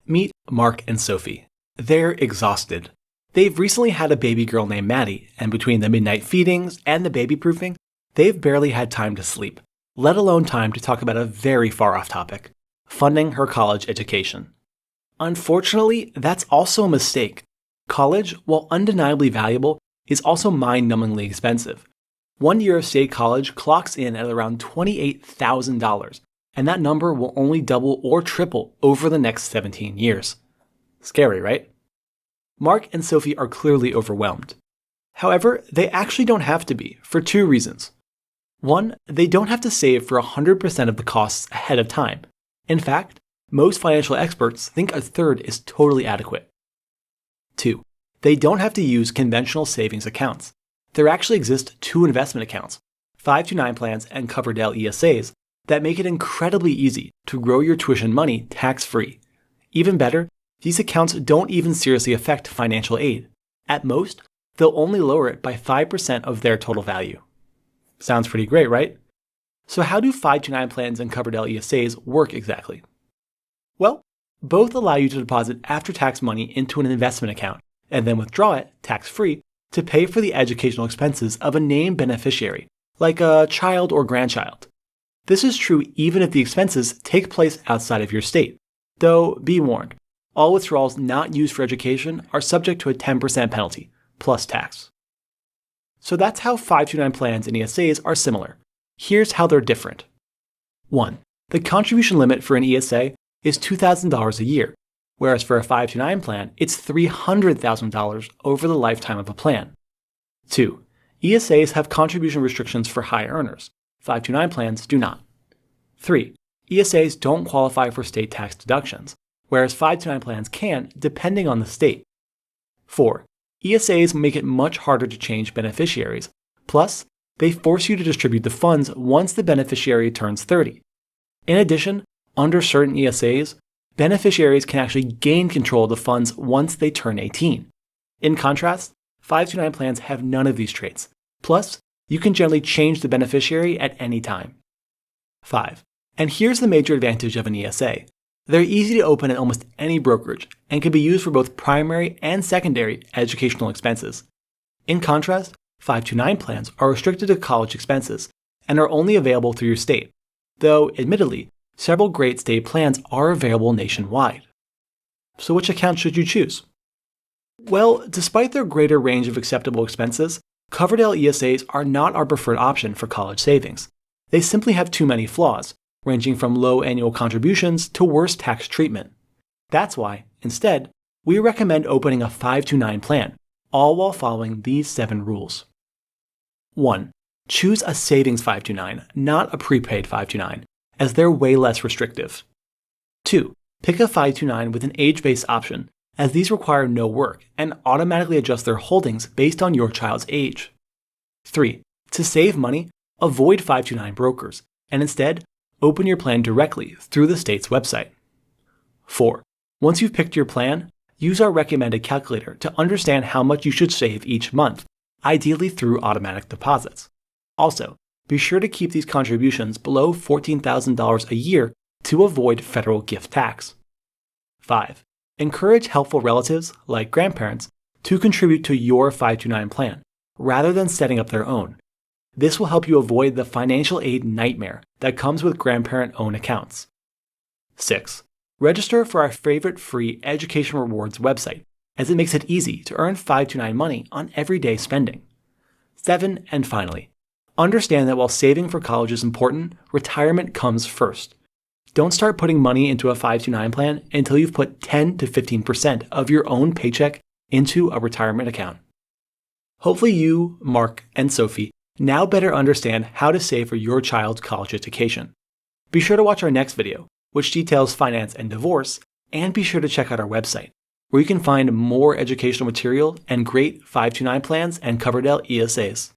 Meet Mark and Sophie. They're exhausted. They've recently had a baby girl named Maddie, and between the midnight feedings and the baby proofing, they've barely had time to sleep, let alone time to talk about a very far off topic, funding her college education. Unfortunately, that's also a mistake. College, while undeniably valuable, is also mind-numbingly expensive. 1 year of state college clocks in at around $28,000, and that number will only double or triple over the next 17 years. Scary, right? Mark and Sophie are clearly overwhelmed. However, they actually don't have to be, for two reasons. One, they don't have to save for 100% of the costs ahead of time. In fact, most financial experts think a third is totally adequate. Two, they don't have to use conventional savings accounts. There actually exist two investment accounts, 529 plans and Coverdell ESAs, that make it incredibly easy to grow your tuition money tax-free. Even better, these accounts don't even seriously affect financial aid. At most, they'll only lower it by 5% of their total value. Sounds pretty great, right? So how do 529 plans and Coverdell ESAs work exactly? Well, both allow you to deposit after-tax money into an investment account and then withdraw it, tax-free, to pay for the educational expenses of a named beneficiary, like a child or grandchild. This is true even if the expenses take place outside of your state. Though, be warned, all withdrawals not used for education are subject to a 10% penalty, plus tax. So that's how 529 plans and ESAs are similar. Here's how they're different. 1. The contribution limit for an ESA is $2,000 a year, whereas for a 529 plan, it's $300,000 over the lifetime of a plan. 2. ESAs have contribution restrictions for high earners. 529 plans do not. 3. ESAs don't qualify for state tax deductions, whereas 529 plans can, depending on the state. 4. ESAs make it much harder to change beneficiaries. Plus, they force you to distribute the funds once the beneficiary turns 30. In addition, under certain ESAs, beneficiaries can actually gain control of the funds once they turn 18. In contrast, 529 plans have none of these traits. Plus, you can generally change the beneficiary at any time. 5. And here's the major advantage of an ESA. They're easy to open at almost any brokerage and can be used for both primary and secondary educational expenses. In contrast, 529 plans are restricted to college expenses and are only available through your state, though, admittedly, several great state plans are available nationwide. So which account should you choose? Well, despite their greater range of acceptable expenses, Coverdell ESAs are not our preferred option for college savings. They simply have too many flaws, ranging from low annual contributions to worse tax treatment. That's why, instead, we recommend opening a 529 plan, all while following these 7 rules. 1. Choose a savings 529, not a prepaid 529, as they're way less restrictive. 2. Pick a 529 with an age-based option, as these require no work and automatically adjust their holdings based on your child's age. 3. To save money, avoid 529 brokers, and instead, open your plan directly through the state's website. 4. Once you've picked your plan, use our recommended calculator to understand how much you should save each month, ideally through automatic deposits. Also, be sure to keep these contributions below $14,000 a year to avoid federal gift tax. 5. Encourage helpful relatives, like grandparents, to contribute to your 529 plan, rather than setting up their own. This will help you avoid the financial aid nightmare that comes with grandparent-owned accounts. 6. Register for our favorite free Education Rewards website, as it makes it easy to earn 529 money on everyday spending. 7. And finally, understand that while saving for college is important, retirement comes first. Don't start putting money into a 529 plan until you've put 10 to 15% of your own paycheck into a retirement account. Hopefully you, Mark, and Sophie now better understand how to save for your child's college education. Be sure to watch our next video, which details finance and divorce, and be sure to check out our website, where you can find more educational material and great 529 plans and Coverdell ESAs.